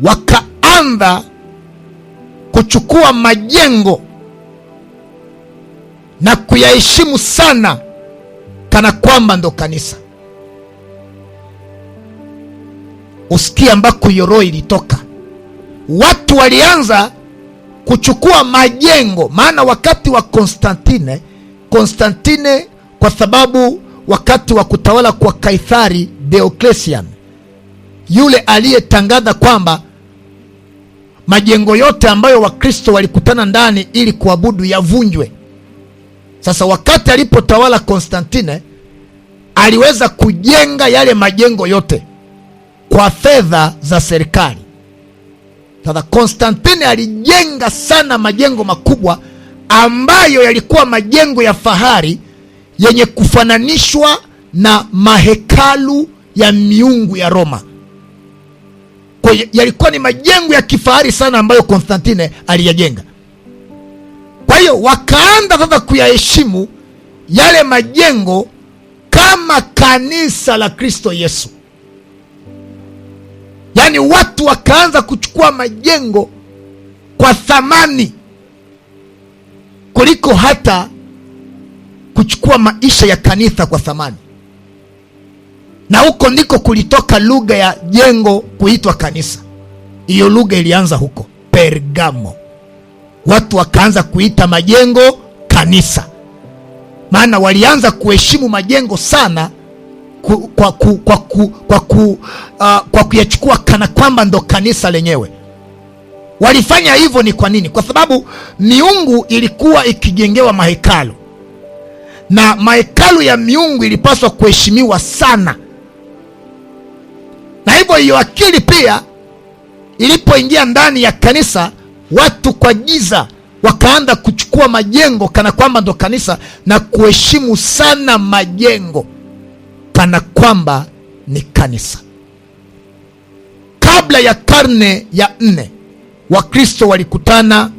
wakaanza kuchukua majengo na kuyaheshimu sana kana kwamba ndo kanisa. Usikie ambako hiyo roho ilitoka. Watu walianza kuchukua majengo, maana wakati wa Konstantine, kwa sababu wakati wa kutawala kwa Kaisari Diocletian, yule aliyetangaza kwamba majengo yote ambayo Wakristo walikutana ndani ili kuabudu yavunjwe. Sasa wakati alipotawala Konstantine, aliweza kujenga yale majengo yote kwa fedha za serikali. Sasa Konstantine alijenga sana majengo makubwa ambayo yalikuwa majengo ya fahari yenye kufananishwa na mahekalu ya miungu ya Roma. Kwa yalikuwa ni majengo ya kifahari sana ambayo Konstantine aliyajenga. Kwa hiyo wakaanza sasa kuyaheshimu yale majengo kama kanisa la Kristo Yesu. Yaani watu wakaanza kuchukua majengo kwa thamani kuliko hata kuchukua maisha ya kanisa kwa thamani. Na huko ndiko kulitoka lugha ya jengo kuitwa kanisa. Hiyo lugha ilianza huko Pergamo. Watu wakaanza kuita majengo kanisa, maana walianza kuheshimu majengo sana kwa kuyachukua kana kwamba ndo kanisa lenyewe. Walifanya hivyo ni kwa nini? Kwa sababu miungu ilikuwa ikijengewa mahekalu, na mahekalu ya miungu ilipaswa kuheshimiwa sana. Na hivyo hiyo akili pia ilipoingia ndani ya kanisa, watu kwa giza wakaanza kuchukua majengo kana kwamba ndo kanisa na kuheshimu sana majengo kana kwamba ni kanisa. Kabla ya karne ya 4, Wakristo walikutana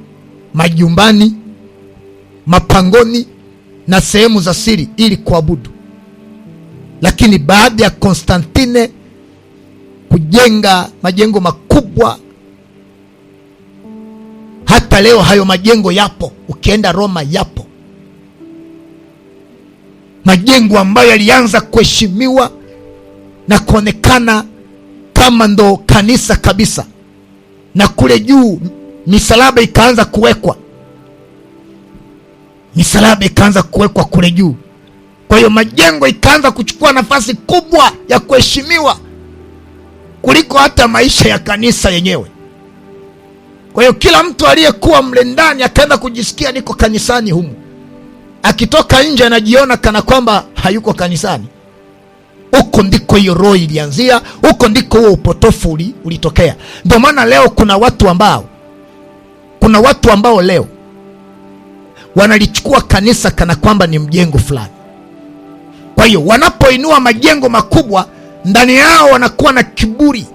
majumbani, mapangoni na sehemu za siri ili kuabudu. Lakini baada ya Konstantine kujenga majengo makubwa, hata leo hayo majengo yapo. Ukienda Roma yapo majengo ambayo yalianza kuheshimiwa na kuonekana kama ndo kanisa kabisa. Na kule juu misalaba ikaanza kuwekwa, kule juu. Kwa hiyo majengo ikaanza kuchukua nafasi kubwa ya kuheshimiwa kuliko hata maisha ya kanisa yenyewe. Kwa hiyo kila mtu aliyekuwa mle ndani akaanza kujisikia niko kanisani humu. Akitoka nje anajiona kana kwamba hayuko kanisani. Huko ndiko hiyo roho ilianzia, huko ndiko huo upotofu ulitokea. Ndio maana leo kuna watu ambao leo wanalichukua kanisa kana kwamba ni mjengo fulani. Kwa hiyo wanapoinua majengo makubwa, ndani yao wanakuwa na kiburi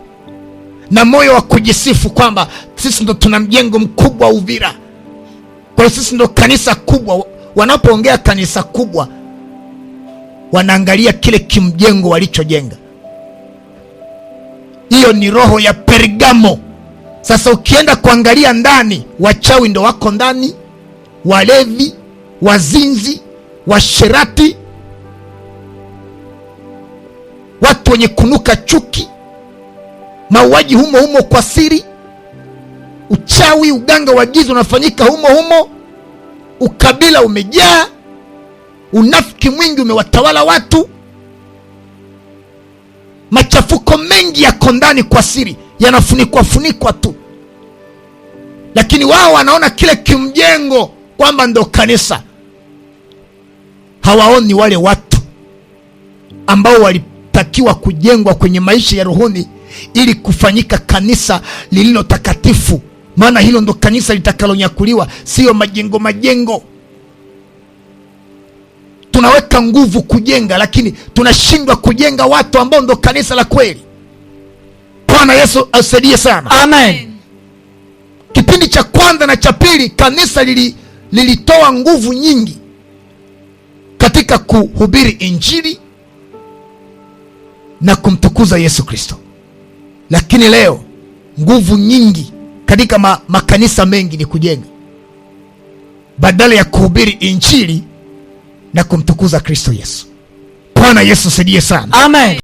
na moyo wa kujisifu kwamba sisi ndo tuna mjengo mkubwa Uvira, kwa hiyo sisi ndo kanisa kubwa. Wanapoongea kanisa kubwa, wanaangalia kile kimjengo walichojenga. Hiyo ni roho ya Pergamo. Sasa ukienda kuangalia ndani, wachawi ndo wako ndani, walevi, wazinzi, washerati, watu wenye kunuka chuki, mauaji humo humo kwa siri, uchawi, uganga wa giza unafanyika humo humo, ukabila umejaa, unafiki mwingi umewatawala watu, machafuko mengi yako ndani kwa siri, yanafunikwa tu. Lakini wao wanaona kile kimjengo kwamba ndo kanisa. Hawaoni wale watu ambao walitakiwa kujengwa kwenye maisha ya rohoni ili kufanyika kanisa lililo takatifu. Maana hilo ndo kanisa litakalonyakuliwa, sio majengo. Tunaweka nguvu kujenga, lakini tunashindwa kujenga watu ambao ndo kanisa la kweli. Bwana Yesu asaidie sana. Amen. Kipindi cha kwanza na cha pili, kanisa lilitoa nguvu nyingi katika kuhubiri Injili na kumtukuza Yesu Kristo. Lakini leo nguvu nyingi katika makanisa mengi ni kujenga, badala ya kuhubiri injili na kumtukuza Kristo Yesu. Bwana Yesu saidie sana. Amen.